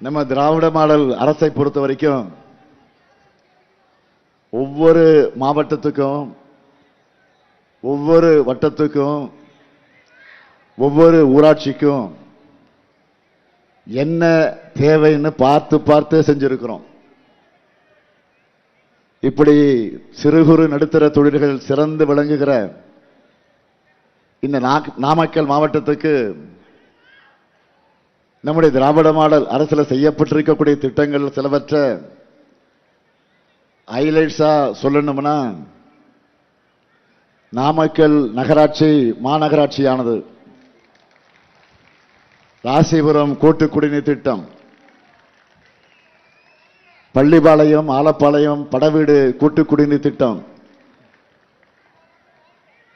நம்ம திராவிட மாடல் அரசை பொறுத்த வரைக்கும் ஒவ்வொரு மாவட்டத்துக்கும் ஒவ்வொரு வட்டத்துக்கும் ஒவ்வொரு ஊராட்சிக்கும் என்ன தேவைன்னு பார்த்து பார்த்து செஞ்சிருக்கிறோம். இப்படி சிறு குறு நடுத்தர தொழில்கள் சிறந்து விளங்குகிற இந்த நாமக்கல் மாவட்டத்துக்கு நம்முடைய திராவிட மாடல் அரசில் செய்யப்பட்டிருக்கக்கூடிய திட்டங்கள் சிலவற்ற ஹைலைட்ஸா சொல்லணும்னா, நாமக்கல் நகராட்சி மாநகராட்சியானது ராசிபுரம் கூட்டு குடிநீர் திட்டம், பள்ளிப்பாளையம் ஆலப்பாளையம் படவீடு கூட்டு குடிநீர் திட்டம்,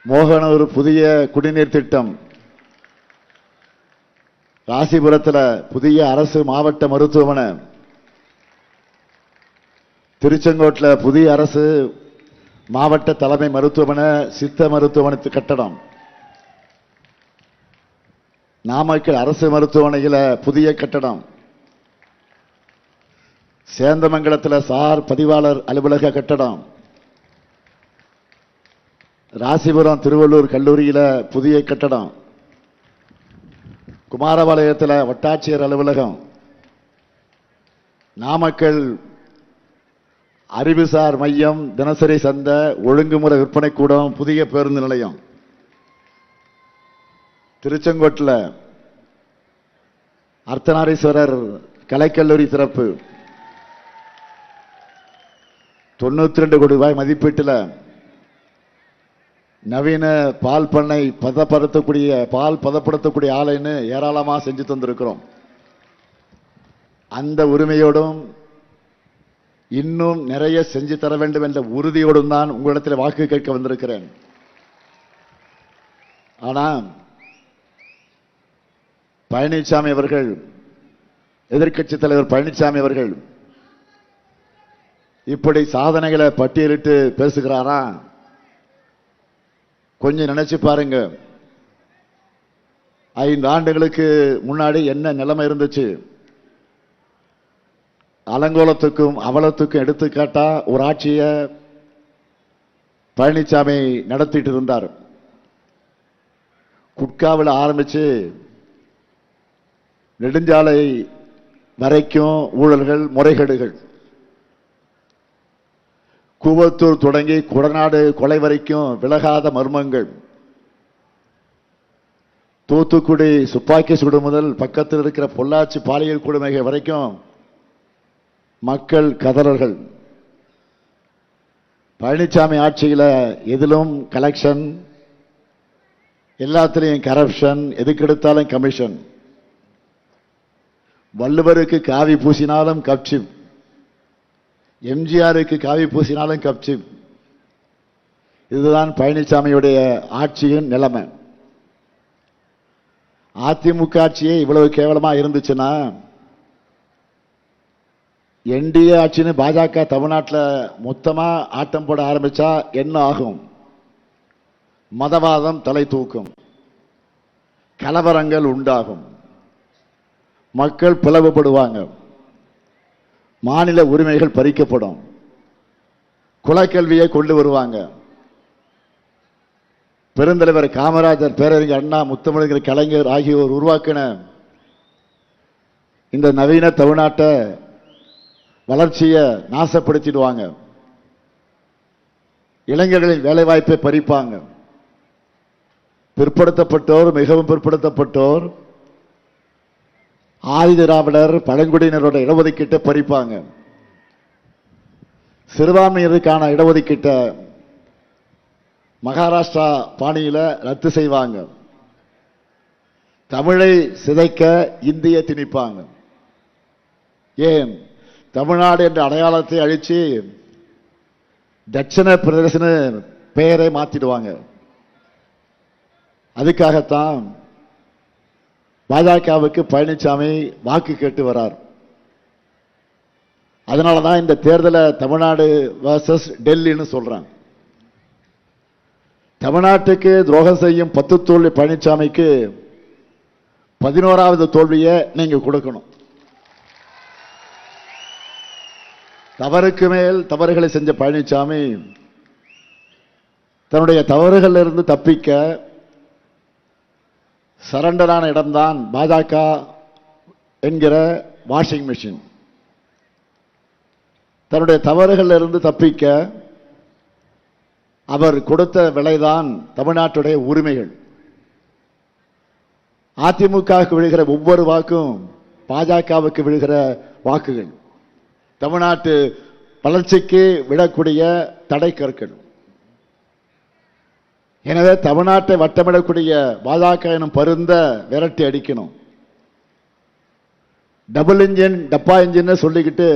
மோகனூர் புதிய குடிநீர் திட்டம், ராசிபுரத்தில் புதிய அரசு மாவட்ட மருத்துவமனை, திருச்செங்கோட்டில் புதிய அரசு மாவட்ட தலைமை மருத்துவமனை சித்த மருத்துவமனை கட்டடம், நாமக்கல் அரசு மருத்துவமனையில் புதிய கட்டடம், சேந்தமங்கலத்தில் சார் பதிவாளர் அலுவலக கட்டடம், ராசிபுரம் திருவள்ளூர் கல்லூரியில் புதிய கட்டடம், குமாரபாளையத்தில் வட்டாட்சியர் அலுவலகம், நாமக்கல் அறிவுசார் மையம் தினசரி சந்தை ஒழுங்குமுறை விற்பனை கூடம் புதிய பேருந்து நிலையம், திருச்செங்கோட்டில் அர்த்தநாரீஸ்வரர் கலைக்கல்லூரி திறப்பு, 92 கோடி ரூபாய் மதிப்பீட்டில் நவீன பால் பண்ணை பால் பதப்படுத்தக்கூடிய ஆலைன்னு ஏராளமாக செஞ்சு தந்திருக்கிறோம். அந்த உரிமையோடும் இன்னும் நிறைய செஞ்சு தர வேண்டும் என்ற உறுதியோடும் தான் உங்களிடத்தில் வாக்கு கேட்க வந்திருக்கிறேன். ஆனால் பழனிசாமி அவர்கள், எதிர்க்கட்சி தலைவர் பழனிசாமி அவர்கள் இப்படி சாதனைகளை பட்டியலிட்டு பேசுகிறாரா? கொஞ்சம் நினைச்சு பாருங்க. 5 ஆண்டுகளுக்கு முன்னாடி என்ன நிலைமை இருந்துச்சு? அலங்கோலத்துக்கும் அவலத்துக்கும் எடுத்துக்காட்டா ஒரு ஆட்சியை பழனிசாமி நடத்திட்டு இருந்தார். குட்காவில் ஆரம்பிச்சு நெடுஞ்சாலை வரைக்கும் ஊழல்கள் முறைகேடுகள், கூவத்தூர் தொடங்கி குடநாடு கொலை வரைக்கும் விலகாத மர்மங்கள், தூத்துக்குடி துப்பாக்கி சூடு முதல் பக்கத்தில் இருக்கிற பொள்ளாச்சி பாலியல் கொடுமைகள் வரைக்கும் மக்கள் கதறல்கள். பழனிசாமி ஆட்சியில் எதிலும் கலெக்ஷன், எல்லாத்திலையும் கரப்ஷன், எதுக்கெடுத்தாலும் கமிஷன். வள்ளுவருக்கு காவி பூசினாலும் கப்சிப், எம்ஜிஆருக்கு காவி பூசினாலும் கப்சிப். இதுதான் பழனிசாமியுடைய ஆட்சியின் நிலைமை. அதிமுக ஆட்சியே இவ்வளவு கேவலமா இருந்துச்சுன்னா, என்டிஏ ஆட்சின்னு பாஜக தமிழ்நாட்டில் மொத்தமா ஆட்டம் போட ஆரம்பிச்சா என்ன ஆகும்? மதவாதம் தலை தூக்கும், கலவரங்கள் உண்டாகும், மக்கள் பிளவுபடுவாங்க, மாநில உரிமைகள் பறிக்கப்படும், குலக்கல்வியை கொண்டு வருவாங்க. பெருந்தலைவர் காமராஜர், பேரறிஞர் அண்ணா, முத்தமிழர் கலைஞர் ஆகியோர் உருவாக்கின இந்த நவீன தமிழ்நாட்டை வளர்ச்சியை நாசப்படுத்திடுவாங்க. இளைஞர்களின் வேலைவாய்ப்பை பறிப்பாங்க. பிற்படுத்தப்பட்டோர், மிகவும் பிற்படுத்தப்பட்டோர், ஆதிதிராவிடர் பழங்குடியினரோட இடஒதுக்கீட்டை பறிப்பாங்க. சிறுபான்மையினருக்கான இடஒதுக்கீட்டை மகாராஷ்டிரா பாணியில ரத்து செய்வாங்க. தமிழை சிதைக்க இந்திய திணிப்பாங்க. ஏன்? தமிழ்நாடு என்ற அடையாளத்தை அழிச்சு தட்சிண பிரதேச பெயரை மாத்திடுவாங்க. அதுக்காகத்தான் பாஜகவுக்கு பழனிசாமி வாக்கு கேட்டு வரார். அதனாலதான் இந்த தேர்தலை தமிழ்நாடு வர்சஸ் டெல்லின்னு சொல்றாங்க. தமிழ்நாட்டுக்கு துரோகம் செய்யும் 10 தோல்வி பழனிசாமிக்கு 11வது தோல்வியை நீங்க கொடுக்கணும். தவறுக்கு மேல் தவறுகளை செஞ்ச பழனிசாமி தன்னுடைய தவறுகளிலிருந்து தப்பிக்க சரண்டரான இடம்தான் பாஜக என்கிற வாஷிங் மெஷின். தன்னுடைய தவறுகளிலிருந்து தப்பிக்க அவர் கொடுத்த விலைதான் தமிழ்நாட்டுடைய உரிமைகள். அதிமுகவுக்கு விழுகிற ஒவ்வொரு வாக்கும் பாஜகவுக்கு விழுகிற வாக்குகள், தமிழ்நாட்டு வளர்ச்சிக்கு விடக்கூடிய தடை கற்கள். எனவே தமிழ்நாட்டை வட்டமிடக்கூடிய பாஜக எனும் பருந்த விரட்டி அடிக்கணும். டபுள் இன்ஜின் டப்பா இன்ஜின் சொல்லிக்கிட்டு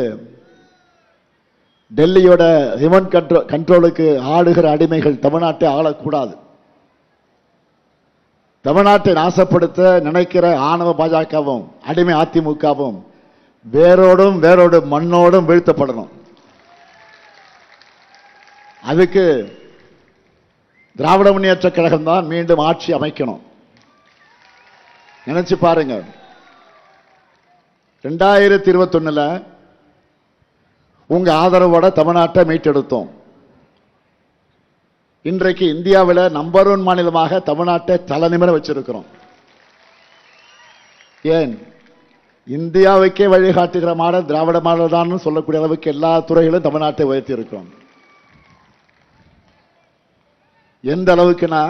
டெல்லியோட ரிமோட் கண்ட்ரோலுக்கு ஆடுகிற அடிமைகள் தமிழ்நாட்டை ஆளக்கூடாது. தமிழ்நாட்டை நாசப்படுத்த நினைக்கிற ஆணவ பாஜகவும் அடிமை அதிமுகவும் வேரோடும் மண்ணோடும் வீழ்த்தப்படணும். அதுக்கு திராவிட முன்னேற்ற கழகம் தான் மீண்டும் ஆட்சி அமைக்கணும். நினைச்சு பாருங்க, 2021 உங்க ஆதரவோட தமிழ்நாட்டை மீட்டெடுத்தோம். இன்றைக்கு இந்தியாவில் நம்பர் 1 மாநிலமாக தமிழ்நாட்டை தலைநிமிர வச்சிருக்கிறோம். ஏன்? இந்தியாவுக்கே வழிகாட்டுகிற மாடல் திராவிட மாடல் தான் சொல்லக்கூடிய அளவுக்கு எல்லா துறைகளும் தமிழ்நாட்டை உயர்த்தி இருக்கிறோம். எந்த அளவுக்குனா,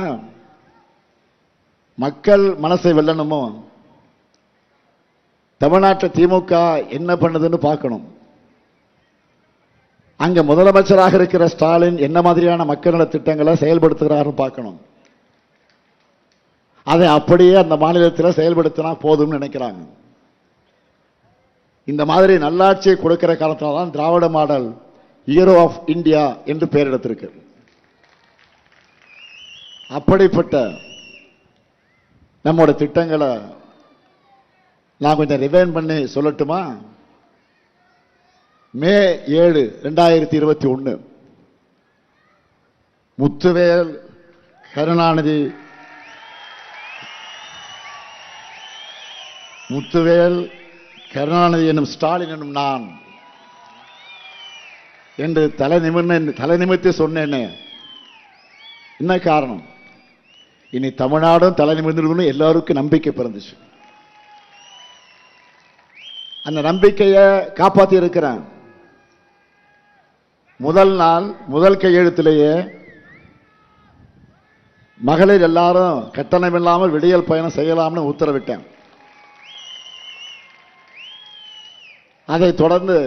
மக்கள் மனசை வெல்லணுமோ தமிழ்நாட்டை திமுக என்ன பண்ணுதுன்னு பார்க்கணும். அங்க முதலமைச்சராக இருக்கிற ஸ்டாலின் என்ன மாதிரியான மக்கள் நல திட்டங்களை செயல்படுத்துகிறார் பார்க்கணும். அதை அப்படியே அந்த மாநிலத்தில் செயல்படுத்தினா போதும்னு நினைக்கிறாங்க. இந்த மாதிரி நல்லாட்சியை கொடுக்கிற காலத்தில் தான் திராவிட மாடல் ஹீரோ ஆஃப் இந்தியா என்று பெயர் எடுத்திருக்கு. அப்படிப்பட்ட நம்மோட திட்டங்களை நான் கொஞ்சம் ரிவைன் பண்ணி சொல்லட்டுமா? மே 7, 2021 முத்துவேல் கருணாநிதி என்னும் ஸ்டாலின் என்னும் நான் என்று தலை நிமிர்த்தி சொன்னேன்னு. என்ன காரணம்? இனி தமிழ்நாடும் தலை நிமிர்ந்து எல்லாருக்கும் நம்பிக்கை பிறந்துச்சு. அந்த நம்பிக்கையை காப்பாற்றி இருக்கிறேன். முதல் நாள் முதல் கையெழுத்திலேயே மகளிர் எல்லாரும் கட்டணம் இல்லாமல் விடியல் பயணம் செய்யலாம்னு உத்தரவிட்டேன். அதைத் தொடர்ந்து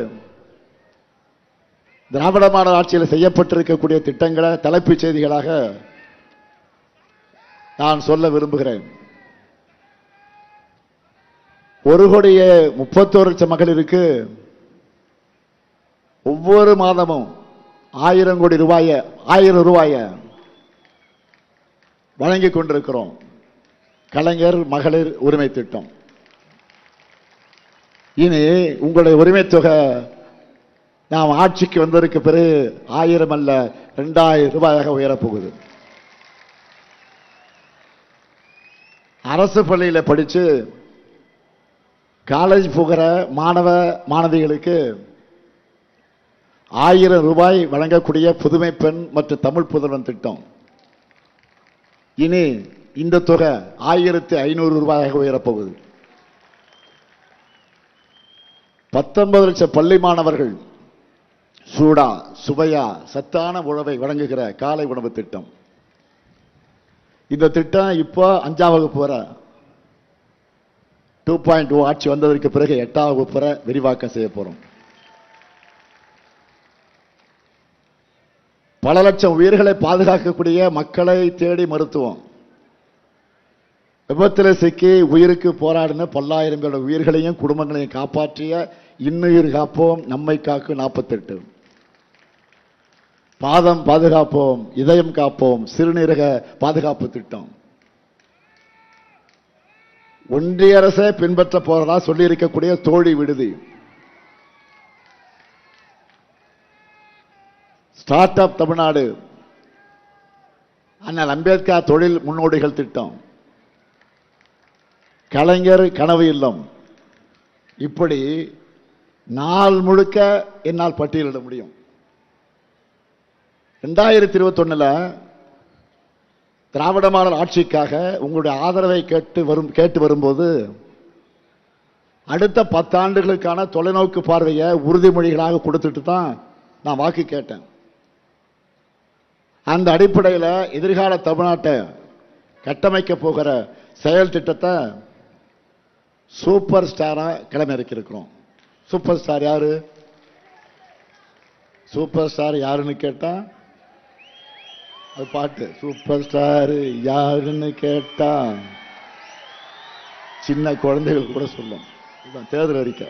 திராவிட மாடல் ஆட்சியில் செய்யப்பட்டிருக்கக்கூடிய திட்டங்களை தலைப்புச் செய்திகளாக நான் சொல்ல விரும்புகிறேன். 1,31,00,000 மகளிருக்கு ஒவ்வொரு மாதமும் 1,000 ரூபாயை வழங்கிக் கொண்டிருக்கிறோம். கலைஞர் மகளிர் உரிமை திட்டம். இனி உங்களுடைய உரிமை தொகை நாம் ஆட்சிக்கு வந்ததற்கு பிறகு 1000 அல்ல 2,000 ரூபாயாக உயரப்போகுது. அரசு பள்ளியில் படித்து காலேஜ் போகிற மாணவ மாணவிகளுக்கு 1000 ரூபாய் வழங்கக்கூடிய புதுமை பெண் மற்றும் தமிழ் புதல்வன் திட்டம். இனி இந்த தொகை 1,500 ரூபாயாக உயரப்போகுது. 19 லட்சம் பள்ளி மாணவர்கள் சூடா சுவையா சத்தான உணவை வழங்குகிற காலை உணவு திட்டம். இந்த திட்டம் இப்போ 5ஆம் வகுப்பு வரை 2.0 ஆட்சி வந்ததற்கு பிறகு 8ஆம் வகுப்பு வரை விரிவாக்கம் செய்ய போறோம். பல லட்சம் உயிர்களை பாதுகாக்கக்கூடிய மக்களை தேடி மருத்துவம். விபத்தில் சிக்கி உயிருக்கு போராடின பல்லாயிரம் உயிர்களையும் குடும்பங்களையும் காப்பாற்றிய இன்னுயிர் காப்போம் நம்மை காக்கு 48. பாதம் பாதுகாப்போம் இதயம் காப்போம் சிறுநீரக பாதுகாப்பு திட்டம். ஒன்றிய அரசே பின்பற்ற போறதா சொல்லி இருக்கக்கூடிய தோழி விடுதி. ஸ்டார்ட் அப் தமிழ்நாடு, அண்ணல் அம்பேத்கர் தொழில் முன்னோடிகள் திட்டம், கலைஞர் கனவு இல்லம். இப்படி நாள் முழுக்க என்னால் பட்டியலிட முடியும். 2021 திராவிட மாடல் ஆட்சிக்காக உங்களுடைய ஆதரவை கேட்டு வரும்போது அடுத்த 10 ஆண்டுகளுக்கான தொலைநோக்கு பார்வையை உறுதிமொழிகளாக கொடுத்துட்டு தான் நான் வாக்கு கேட்டேன். அந்த அடிப்படையில் எதிர்கால தமிழ்நாட்டை கட்டமைக்க போகிற செயல் திட்டத்தை சூப்பர் ஸ்டாரா கிளம்பியிருக்கிறோம். சூப்பர் ஸ்டார் யாரு? சூப்பர் ஸ்டார் யாருன்னு கேட்டா அது பாட்டு. சூப்பர் ஸ்டார் யாருன்னு கேட்டா சின்ன குழந்தைகள் கூட சொல்லும். தேர்தல் அறிக்கை,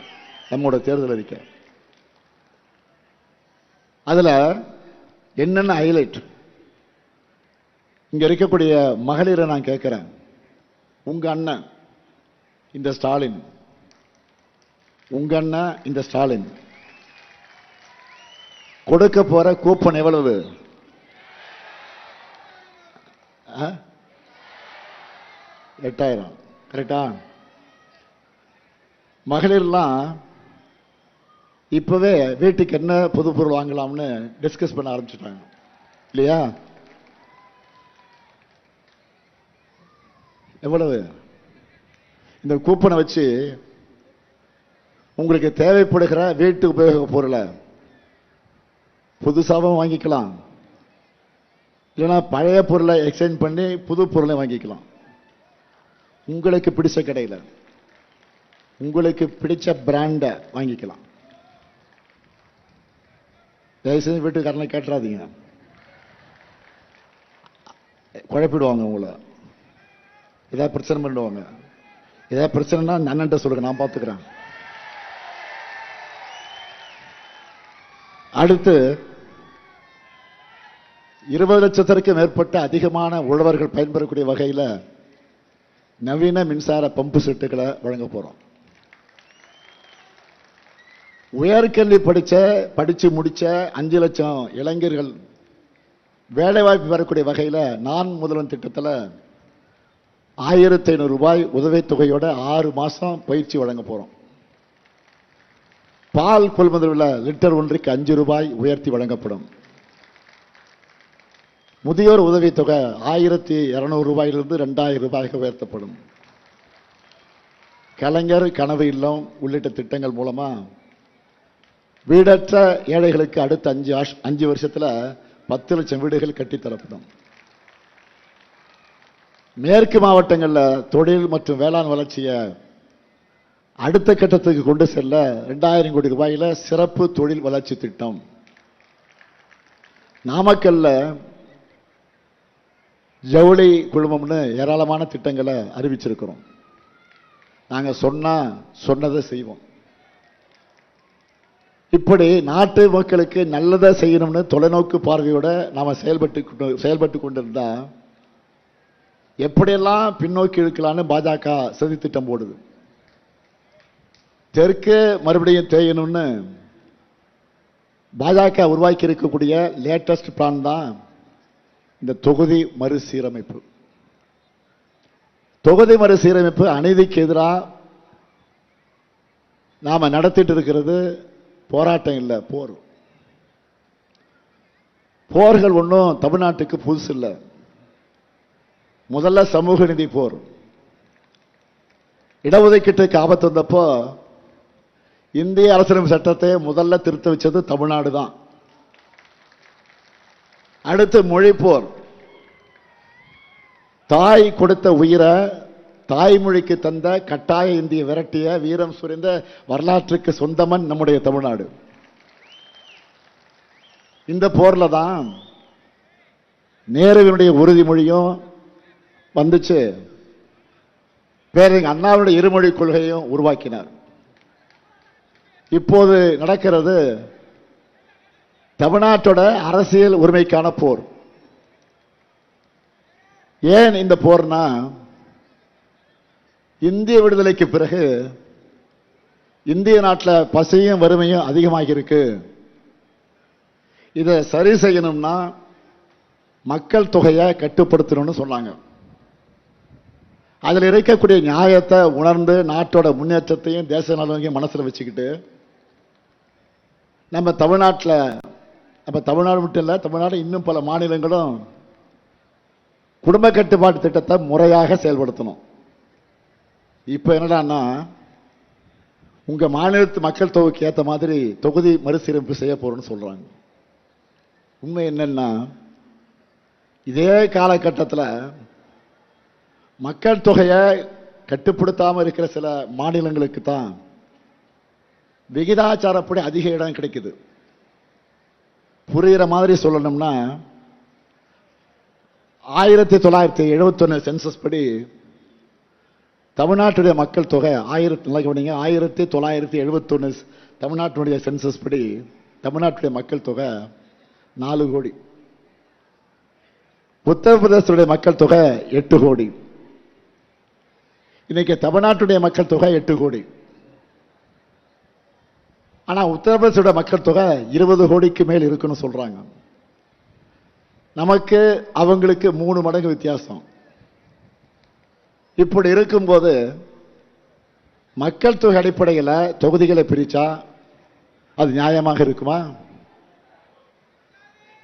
நம்மோட தேர்தல் அறிக்கை. அதுல என்னென்ன ஹைலைட்? இங்க இருக்கக்கூடிய மகளிரை நான் கேட்கிறேன். உங்க அண்ணன் இந்த ஸ்டாலின், உங்க அண்ணன் இந்த ஸ்டாலின் கொடுக்க போற கூப்பன் எவ்வளவு? 8000. கரெக்டா? மகளிர்லாம் இப்பவே வீட்டுக்கு என்ன புது பொருள் வாங்கலாம்னு டிஸ்கஸ் பண்ண ஆரம்பிச்சுட்டாங்க இல்லையா? எவ்வளவு? இந்த கூப்பனை வச்சு உங்களுக்கு தேவைப்படுகிற வீட்டு உபயோக பொருளை புதுசாகவும் வாங்கிக்கலாம், இல்லைன்னா பழைய பொருளை எக்ஸ்சேஞ்ச் பண்ணி புது பொருளை வாங்கிக்கலாம். உங்களுக்கு பிடிச்ச கடையில் உங்களுக்கு பிடிச்ச பிராண்டை வாங்கிக்கலாம். தயவுசெய்து வீட்டுக்காரனை கேட்டுறாதீங்க, குழப்பிடுவாங்க உங்களை. ஏதாவது பிரச்சனை பண்ணுவாங்க. ஏதாவது பிரச்சனைனா அண்ணன்ட்ட சொல்லுங்க, நான் பார்த்துக்கிறேன். அடுத்து 20 லட்சத்திற்கு மேற்பட்ட அதிகமான உழவர்கள் பயன்பெறக்கூடிய வகையில் நவீன மின்சார பம்பு செட்டுகளை வழங்க போறோம். உயர்கல்வி படிச்சு முடிச்ச 5 லட்சம் இளைஞர்கள் வேலைவாய்ப்பு பெறக்கூடிய வகையில் நான் முதல்வன் திட்டத்தில் 1500 ரூபாய் உதவித்தொகையோட 6 மாசம் பயிற்சி வழங்க போறோம். பால் கொள்முதல் லிட்டர் ஒன்றுக்கு 5 ரூபாய் உயர்த்தி வழங்கப்படும். முதியோர் உதவித்தொகை 1200 ரூபாயிலிருந்து 2000 ரூபாய்க்கு உயர்த்தப்படும். கலைஞர் கனவு இல்லம் உள்ளிட்ட திட்டங்கள் மூலமா வீடற்ற ஏழைகளுக்கு அடுத்த 5 வருஷத்துல 10 லட்சம் வீடுகள் கட்டித்தரப்படும். மேற்கு மாவட்டங்களில் தொழில் மற்றும் வேளாண் வளர்ச்சியை அடுத்த கட்டத்துக்கு கொண்டு செல்ல 2000 கோடி ரூபாயில சிறப்பு தொழில் வளர்ச்சி திட்டம். நாமக்கல்ல ஜவுளி குழுமம்னு ஏராளமான திட்டங்களை அறிவிச்சிருக்கிறோம். நாங்க சொன்னதை செய்வோம். இப்படி நாட்டு மக்களுக்கு நல்லதை செய்யணும்னு தொலைநோக்கு பார்வையோட நாம செயல்பட்டு கொண்டிருந்தா எப்படியெல்லாம் பின்னோக்கி இழுக்கலான்னு பாஜக சதி திட்டம் போடுது. தெற்கு மறுபடியும் தேயணும்னு பாஜக உருவாக்கி இருக்கக்கூடிய லேட்டஸ்ட் பிளான் தான் இந்த தொகுதி மறுசீரமைப்பு. தொகுதி மறுசீரமைப்பு அநீதிக்கு எதிராக நாம நடத்திட்டு இருக்கிறது போராட்டம் இல்லை, போர். போர்கள் ஒன்றும் தமிழ்நாட்டுக்கு புதுசு இல்லை. முதல்ல சமூக நீதி போர். இடஒதுக்கீட்டுக்கு ஆபத்து வந்தப்போ இந்திய அரசியலமைப்பு சட்டத்தை முதல்ல திருத்த வச்சது தமிழ்நாடு தான். அடுத்து மொழி போர். தாய் கொடுத்த உயிரை தாய்மொழிக்கு தந்த கட்டாய இந்திய விரட்டிய வீரம் சுரிந்த வரலாற்றுக்கு சொந்தமன் நம்முடைய தமிழ்நாடு. இந்த போர்ல தான் நேருவினுடைய உறுதிமொழியும் வந்துச்சு. பேரறிஞர் அண்ணாவுடைய இருமொழி கொள்கையும் உருவாக்கினார். இப்போது நடக்கிறது தமிழ்நாட்டோட அரசியல் உரிமைக்கான போர். ஏன் இந்த போர்னா, இந்திய விடுதலைக்கு பிறகு இந்திய நாட்டில் பசியும் வறுமையும் அதிகமாகி இருக்கு. இதை சரி செய்யணும்னா மக்கள் தொகையை கட்டுப்படுத்தணும்னு சொன்னாங்க. அதில் இருக்கக்கூடிய நியாயத்தை உணர்ந்து நாட்டோட முன்னேற்றத்தையும் தேச நலனையும் மனசில் வச்சுக்கிட்டு நம்ம தமிழ்நாட்டில், நம்ம தமிழ்நாடு மட்டும் இல்லை, தமிழ்நாடு இன்னும் பல மாநிலங்களும் குடும்ப கட்டுப்பாட்டு திட்டத்தை முறையாக செயல்படுத்தணும். இப்போ என்னடான்னா, உங்க மாநிலத்து மக்கள் தொகைக்கு ஏற்ற மாதிரி தொகுதி மறுசீரமைப்பு செய்ய போறோம்னு சொல்றாங்க. உண்மை என்னன்னா, இதே காலகட்டத்தில் மக்கள் தொகையை கட்டுப்படுத்தாமல் இருக்கிற சில மாநிலங்களுக்கு தான் விகிதாச்சாரப்படி அதிக இடம் கிடைக்குது. புரிகிற மாதிரி சொல்லணும்னா, 1971 சென்சஸ் படி தமிழ்நாட்டுடைய மக்கள் தொகை 1971 தமிழ்நாட்டுடைய சென்சஸ் படி தமிழ்நாட்டுடைய மக்கள் தொகை 4 கோடி. உத்தரப்பிரதேசத்துடைய மக்கள் தொகை 8 கோடி. இன்னைக்கு தமிழ்நாட்டுடைய மக்கள் தொகை 8 கோடி. ஆனா உத்தரப்பிரதேச மக்கள் தொகை 20 கோடிக்கு மேல் இருக்குன்னு சொல்றாங்க. நமக்கு அவங்களுக்கு 3 மடங்கு வித்தியாசம். இப்படி இருக்கும்போது மக்கள் தொகை அடிப்படையில் தொகுதிகளை பிரிச்சா அது நியாயமாக இருக்குமா?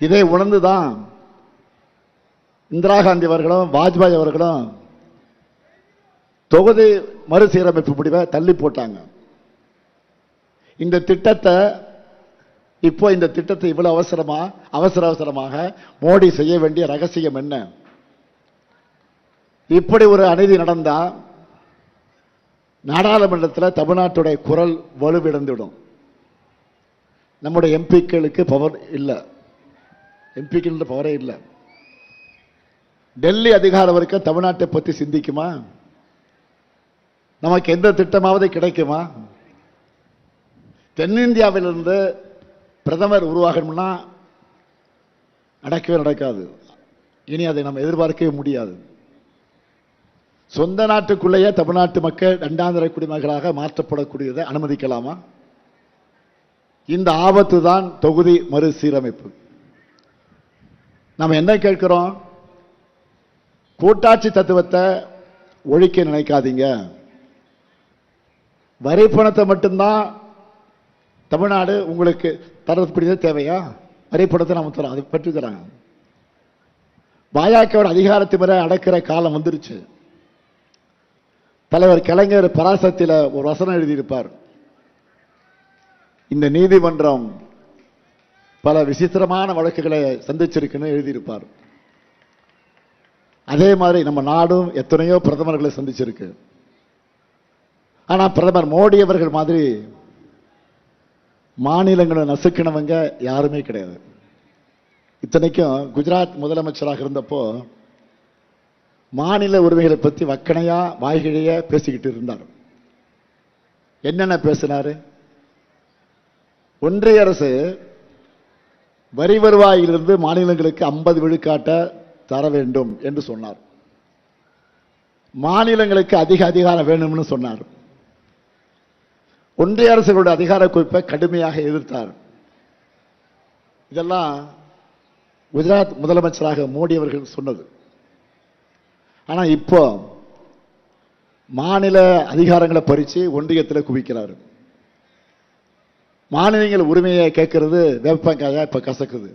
இதை உணர்ந்துதான் இந்திரா காந்தி அவர்களும் வாஜ்பாய் அவர்களும் தொகுதி மறுசீரமைப்பு முடிவை தள்ளி போட்டாங்க. இந்த திட்டத்தை இவ்வளவு அவசரமாக மோடி செய்ய வேண்டிய ரகசியம் என்ன? இப்படி ஒரு அநீதி நடந்தா நாடாளுமன்றத்தில் தமிழ்நாட்டுடைய குரல் வலுவிழந்துவிடும். நம்முடைய எம்பிக்களுக்கு பவர் இல்லை, எம்பிக்கள் பவரே இல்லை. டெல்லி அதிகார வர்க்கம் தமிழ்நாட்டை பற்றி சிந்திக்குமா? நமக்கு எந்த திட்டமாவது கிடைக்குமா? தென்னிந்தியாவிலிருந்து பிரதமர் உருவாகணும்னா நடக்காது. இனி அதை நம்ம எதிர்பார்க்கவே முடியாது. சொந்த நாட்டுக்குள்ளேயே தமிழ்நாட்டு மக்கள் இரண்டாந்தர குடிமகளாக மாற்றப்படக்கூடியதை அனுமதிக்கலாமா? இந்த ஆபத்து தான் தொகுதி மறுசீரமைப்பு. நம்ம என்ன கேட்கிறோம்? கூட்டாட்சி தத்துவத்தை ஒழிக்க நினைக்காதீங்க. வரி பணத்தை மட்டும்தான் தமிழ்நாடு உங்களுக்கு தரக்கூடிய தேவையா? வரி பணத்தை நம்ம தரோம், அதை பற்றி தராங்க. பாஜகவோட அதிகாரத்தை முறை அடக்கிற காலம் வந்துருச்சு. தலைவர் கலைஞர் பராசக்தியில ஒரு வசனம் எழுதியிருப்பார். இந்த நீதிமன்றம் பல விசித்திரமான வழக்குகளை சந்திச்சிருக்குன்னு எழுதியிருப்பார். அதே மாதிரி நம்ம நாடும் எத்தனையோ பிரதமர்களை சந்திச்சிருக்கு. ஆனா பிரதமர் மோடி அவர்கள் மாதிரி மாநிலங்களை நசுக்கினவங்க யாருமே கிடையாது. இத்தனைக்கும் குஜராத் முதலமைச்சராக இருந்தப்போ மாநில உரிமைகளை பற்றி வக்கணையா வாய்கிழைய பேசிக்கிட்டு இருந்தார். என்னென்ன பேசினாரு? ஒன்றிய அரசு வரி வருவாயிலிருந்து மாநிலங்களுக்கு 50 விழுக்காட்ட தர வேண்டும் என்று சொன்னார். மாநிலங்களுக்கு அதிக அதிகாரம் வேணும்னு சொன்னார். ஒன்றிய அரசுகளுடைய அதிகார குவிப்பை கடுமையாக எதிர்த்தார். இதெல்லாம் குஜராத் முதலமைச்சராக மோடி அவர்கள் சொன்னது. ஆனா இப்போ மாநில அதிகாரங்களை பறிச்சு ஒன்றியத்தில் குவிக்கிறார். மாநிலங்கள் உரிமையை கேட்கறது வேப்பங்காயா இப்ப கசக்குது.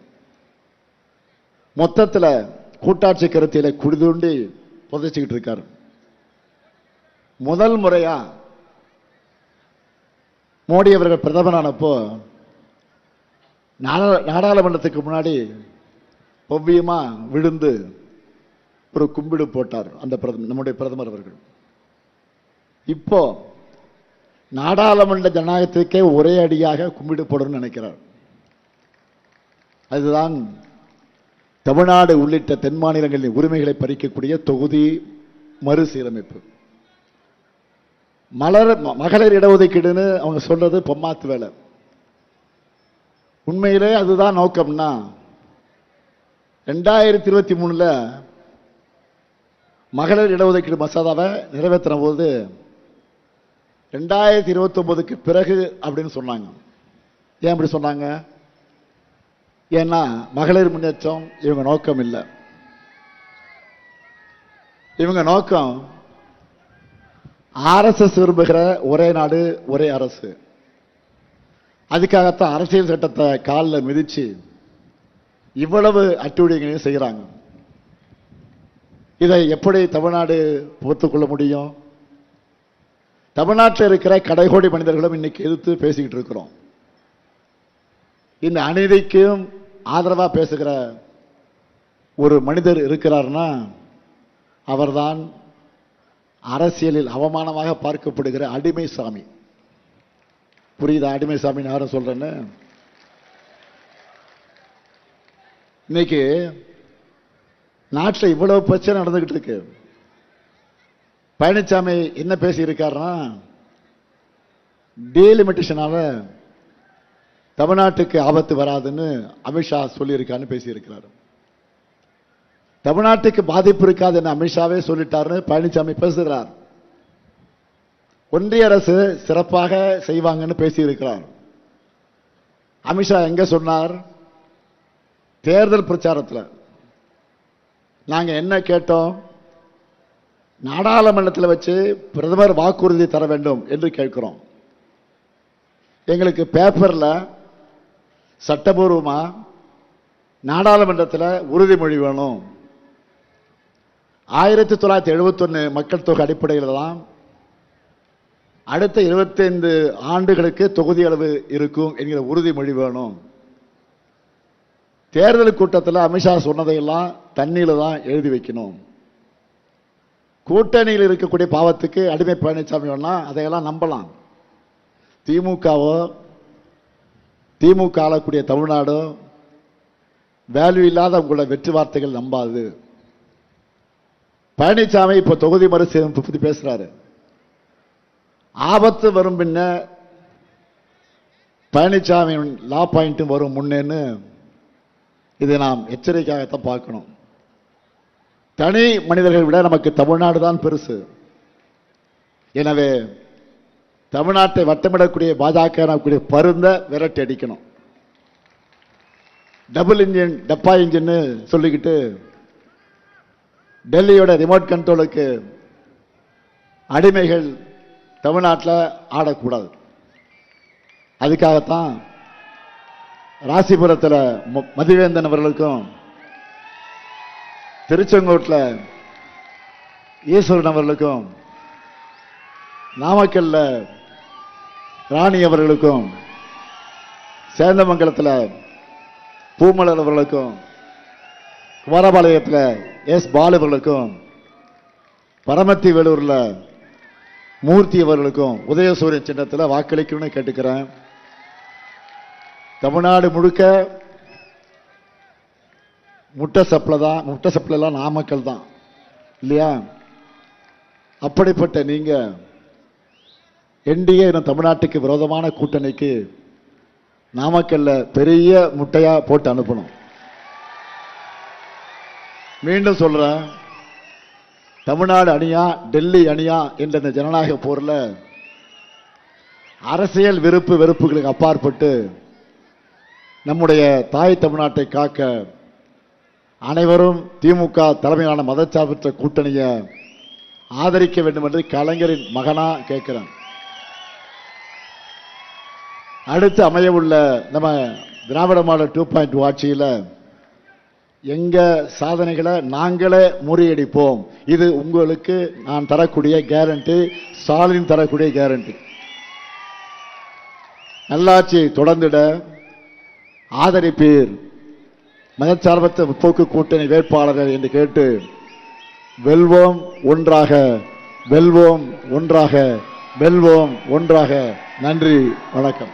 மொத்தத்தில் கூட்டாட்சி கருத்தில குடிதூண்டி புதைச்சிக்கிட்டு இருக்காரு. முதல் முறையா மோடி அவர்கள் பிரதமரானப்போ நாடாளுமன்றத்துக்கு முன்னாடி பவ்யமா விழுந்து ஒரு கும்பிடு போட்டார் அந்த நம்முடைய பிரதமர் அவர்கள். இப்போ நாடாளுமன்ற ஜனநாயகத்துக்கே ஒரே அடியாக கும்பிடு போடணும்னு நினைக்கிறார். அதுதான் தமிழ்நாடு உள்ளிட்ட தென் மாநிலங்களின் உரிமைகளை பறிக்கக்கூடிய தொகுதி மறுசீரமைப்பு. மகளிர் இடஒதுக்கீடுன்னு அவங்க சொல்றது பொம்மாத்து வேலை. உண்மையிலே அதுதான் நோக்கம்னா 2023 மகளிர் இடஒதுக்கீடு மசோதாவை நிறைவேற்றின போது 2029 பிறகு அப்படின்னு சொன்னாங்க. ஏன் அப்படி சொன்னாங்க? ஏன்னா மகளிர் முன்னேற்றம் இவங்க நோக்கம் இல்லை. இவங்க நோக்கம் RSS விரும்புகிற ஒரே நாடு ஒரே அரசு. அதுக்காகத்தான் அரசியல் சட்டத்தை காலில் மிதிச்சு இவ்வளவு அட்டுழியங்களையும் செய்கிறாங்க. இதை எப்படி தமிழ்நாடு பொறுத்துக்கொள்ள முடியும்? தமிழ்நாட்டில் இருக்கிற கடைகோடி மனிதர்களும் இன்னைக்கு எதிர்த்து பேசிக்கிட்டு இருக்கிறோம். இந்த அநீதிக்கும் ஆதரவா பேசுகிற ஒரு மனிதர் இருக்கிறார்னா அவர்தான் அரசியலில் அவமானமாக பார்க்கப்படுகிற அடிமை சாமி. புரியுதா? அடிமை சாமி யாரும் சொல்றேன்னு. இன்னைக்கு நாட்டில் இவ்வளவு பிரச்சனை நடந்துகிட்டு இருக்கு. பழனிசாமி என்ன பேசி இருக்காருன்னா, டீலிமிட்டேஷனால தமிழ்நாட்டுக்கு ஆபத்து வராதுன்னு அமித்ஷா சொல்லியிருக்காருன்னு பேசியிருக்கிறார். தமிழ்நாட்டுக்கு பாதிப்பு இருக்காதுன்னு அமித்ஷாவே சொல்லிட்டாருன்னு பழனிசாமி பேசுகிறார். ஒன்றிய அரசு சிறப்பாக செய்வாங்கன்னு பேசியிருக்கிறார். அமித்ஷா எங்க சொன்னார்? தேர்தல் பிரச்சாரத்தில் நாங்க என்ன கேட்டோம்? நாடாளுமன்றத்தில் வச்சு பிரதமர் வாக்குறுதி தர வேண்டும் என்று கேட்கிறோம். எங்களுக்கு பேப்பர்ல சட்டபூர்வமா நாடாளுமன்றத்தில் உறுதிமொழி வேணும். 1971 மக்கள் தொகை அடிப்படையில் தான் அடுத்த 25 ஆண்டுகளுக்கு தொகுதி அளவு இருக்கும் என்கிற உறுதிமொழி வேணும். தேர்தல் கூட்டத்தில் அமித்ஷா சொன்னதையெல்லாம் தண்ணியில தான் எழுதி வைக்கணும். கூட்டணியில் இருக்கக்கூடிய பாவத்துக்கு அடிமை பழனிசாமி வேணா அதையெல்லாம் நம்பலாம். திமுகவோ திமுக ஆளக்கூடிய தமிழ்நாடோ வேல்யூ இல்லாத உங்களோட வெற்றி வார்த்தைகள் நம்பாது. பழனிசாமி இப்ப தொகுதி மறுசீரமைப்பு பத்தி பேசுறாரு. ஆபத்து வரும் பின்ன பழனிசாமி லா பாயிண்ட் வரும் முன்னேன்னு இதை நாம் எச்சரிக்கையாகத்தான் பார்க்கணும். தனி மனிதர்களை விட நமக்கு தமிழ்நாடு தான் பெருசு. எனவே தமிழ்நாட்டை வட்டமிடக்கூடிய பாஜக பருந்த விரட்டி அடிக்கணும். டபுள் இன்ஜின் டப்பா இன்ஜின் சொல்லிக்கிட்டு டெல்லியோட ரிமோட் கண்ட்ரோலுக்கு அடிமைகள் தமிழ்நாட்டில் ஆடக்கூடாது. அதுக்காகத்தான் ராசிபுரத்தில் மதிவேந்தன் அவர்களுக்கும் திருச்செங்கோட்டில் ஈஸ்வரன் அவர்களுக்கும் நாமக்கல்ல ராணி அவர்களுக்கும் சேந்தமங்கலத்தில் பூமலர் அவர்களுக்கும் குமாரபாளையத்தில் எஸ் பாலு அவர்களுக்கும் பரமத்தி வேலூரில் மூர்த்தி அவர்களுக்கும் உதயசூரியன் சின்னத்தில் வாக்களிக்கணும்னு கேட்டுக்கிறேன். தமிழ்நாடு முழுக்க முட்டை சப்ளெல்லாம் நாமக்கல் தான் இல்லையா? அப்படிப்பட்ட நீங்க என்டிஏ தமிழ்நாட்டுக்கு விரோதமான கூட்டணிக்கு நாமக்கல்ல பெரிய முட்டையா போட்டு அனுப்பணும். மீண்டும் சொல்றேன், தமிழ்நாடு அணியா டெல்லி அணியா என்ற இந்த ஜனநாயக போர்ல அரசியல் விருப்பு வெறுப்புகளுக்கு அப்பாற்பட்டு நம்முடைய தாய் தமிழ்நாட்டை காக்க அனைவரும் திமுக தலைமையிலான மதச்சார்பற்ற கூட்டணியை ஆதரிக்க வேண்டும் என்று கலைஞரின் மகனா கேட்கிறேன். அடுத்து அமையவுள்ள நம்ம திராவிட மாடல் 2.0 ஆட்சியில் எங்க சாதனைகளை நாங்களே முறியடிப்போம். இது உங்களுக்கு நான் தரக்கூடிய கேரண்டி, ஸ்டாலின் தரக்கூடிய கேரண்டி. நல்லாட்சி தொடர்ந்திட ஆதரிப்பீர் மதச்சார்பற்ற முற்போக்கு கூட்டணி வேட்பாளர்கள் என்று கேட்டு வெல்வோம் ஒன்றாக, வெல்வோம் ஒன்றாக, வெல்வோம் ஒன்றாக. நன்றி, வணக்கம்.